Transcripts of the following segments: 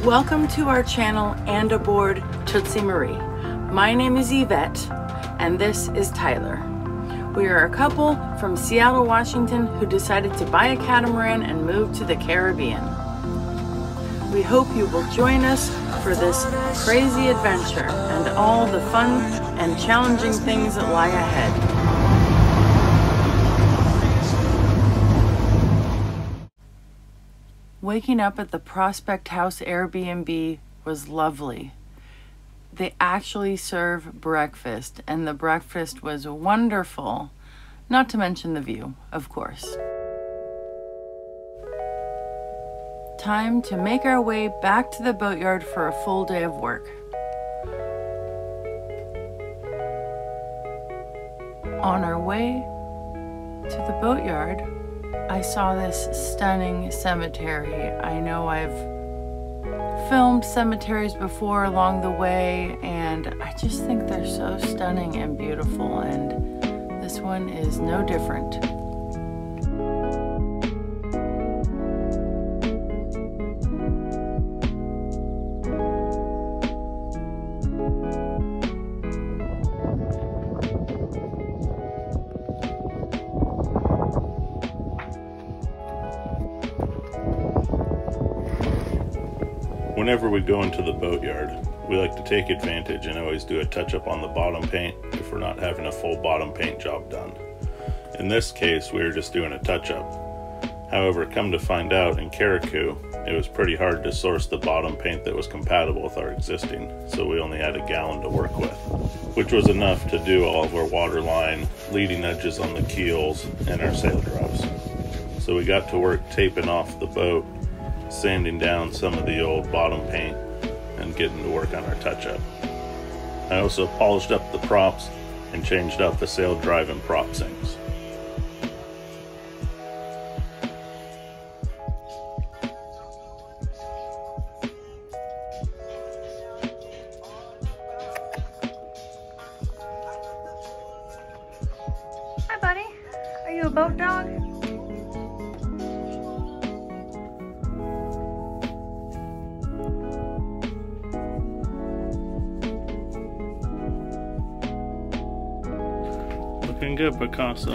Welcome to our channel and aboard Tootsie Marie. My name is Yvette and this is Tyler. We are a couple from Seattle, Washington who decided to buy a catamaran and move to the Caribbean. We hope you will join us for this crazy adventure and all the fun and challenging things that lie ahead. Waking up at the Prospect House Airbnb was lovely. They actually serve breakfast, and the breakfast was wonderful, not to mention the view, of course. Time to make our way back to the boatyard for a full day of work. On our way to the boatyard, I saw this stunning cemetery. I know I've filmed cemeteries before along the way, and I just think they're so stunning and beautiful, and this one is no different. Whenever we go into the boatyard, we like to take advantage and always do a touch-up on the bottom paint if we're not having a full bottom paint job done. In this case, we were just doing a touch-up. However, come to find out, in Carriacou, it was pretty hard to source the bottom paint that was compatible with our existing, so we only had a gallon to work with, which was enough to do all of our waterline, leading edges on the keels, and our sail drops. So we got to work taping off the boat, sanding down some of the old bottom paint, and getting to work on our touch-up. I also polished up the props and changed out the sail drive and prop sinks. Hi buddy, are you a boat dog? Looking good, Picasso.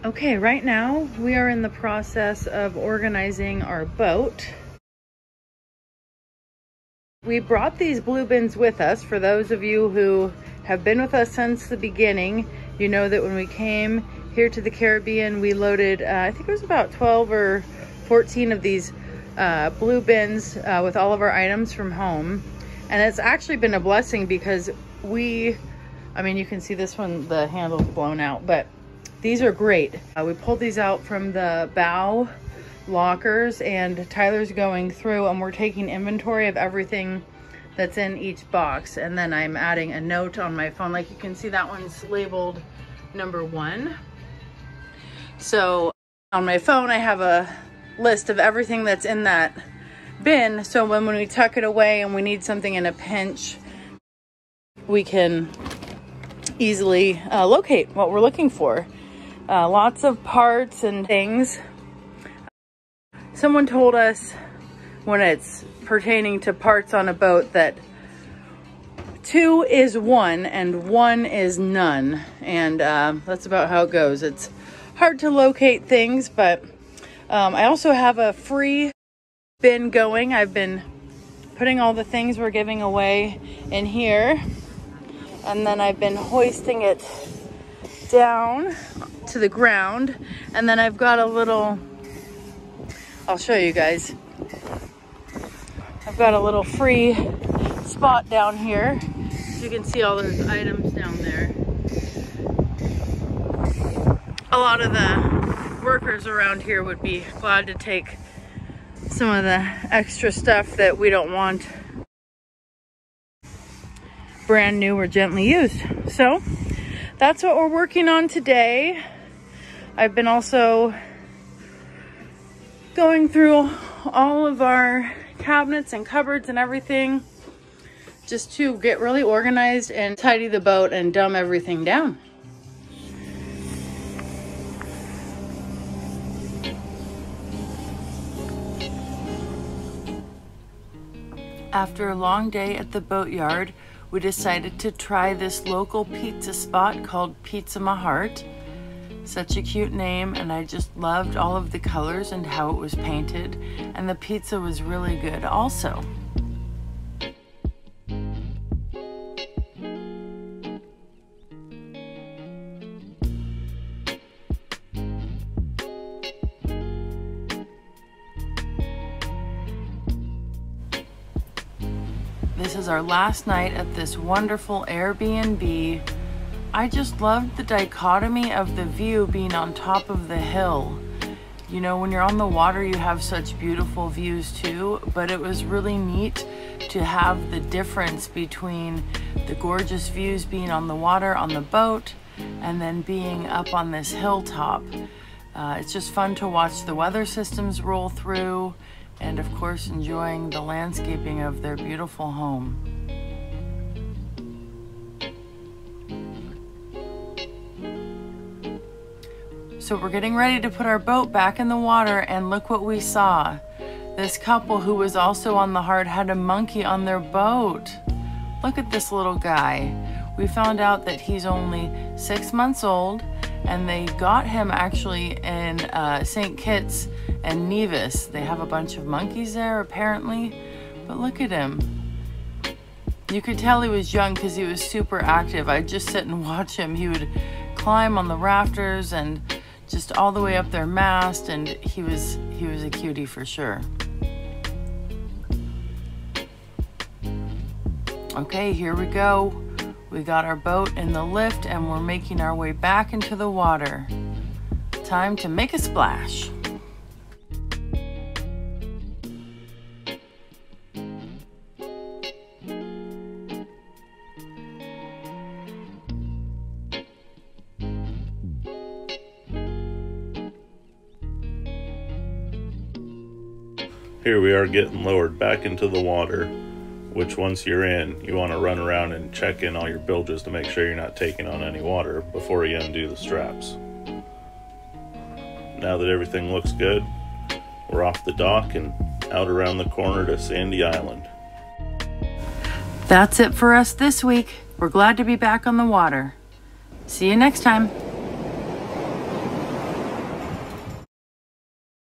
Okay, right now we are in the process of organizing our boat. We brought these blue bins with us. For those of you who have been with us since the beginning, you know that when we came here to the Caribbean, we loaded, I think it was about 12 or 14 of these blue bins with all of our items from home. And it's actually been a blessing because I mean, you can see this one, the handle's blown out, but these are great. We pulled these out from the bow lockers, and Tyler's going through and we're taking inventory of everything that's in each box, and then I'm adding a note on my phone. Like you can see, that one's labeled number 1. So on my phone I have a list of everything that's in that bin, so when we tuck it away and we need something in a pinch, we can easily locate what we're looking for. Lots of parts and things. Someone told us when it's pertaining to parts on a boat that 2 is 1 and 1 is none. And that's about how it goes. It's hard to locate things, but I also have a free bin going. I've been putting all the things we're giving away in here, and then I've been hoisting it down to the ground, and then I've got a little, I'll show you guys. I've got a little free spot down here. You can see all those items down there. A lot of the workers around here would be glad to take some of the extra stuff that we don't want brand new or gently used. So that's what we're working on today. I've been also going through all of our cabinets and cupboards and everything just to get really organized and tidy the boat and dumb everything down. After a long day at the Boatyard, we decided to try this local pizza spot called Pizza My Heart. Such a cute name, and I just loved all of the colors and how it was painted, and the pizza was really good also. This is our last night at this wonderful Airbnb. I just loved the dichotomy of the view being on top of the hill. You know, when you're on the water, you have such beautiful views too, but it was really neat to have the difference between the gorgeous views being on the water on the boat and then being up on this hilltop. It's just fun to watch the weather systems roll through, and of course enjoying the landscaping of their beautiful home. So we're getting ready to put our boat back in the water, and look what we saw. This couple who was also on the Heart had a monkey on their boat. Look at this little guy. We found out that he's only 6 months old, and they got him actually in St. Kitts and Nevis. They have a bunch of monkeys there apparently, but look at him. You could tell he was young because he was super active. I'd just sit and watch him. He would climb on the rafters and just all the way up their mast, and he was a cutie for sure. Okay, here we go. We got our boat in the lift and we're making our way back into the water. Time to make a splash. Here we are getting lowered back into the water, which once you're in, you want to run around and check in all your bilges to make sure you're not taking on any water before you undo the straps. Now that everything looks good, we're off the dock and out around the corner to Sandy Island. That's it for us this week. We're glad to be back on the water. See you next time.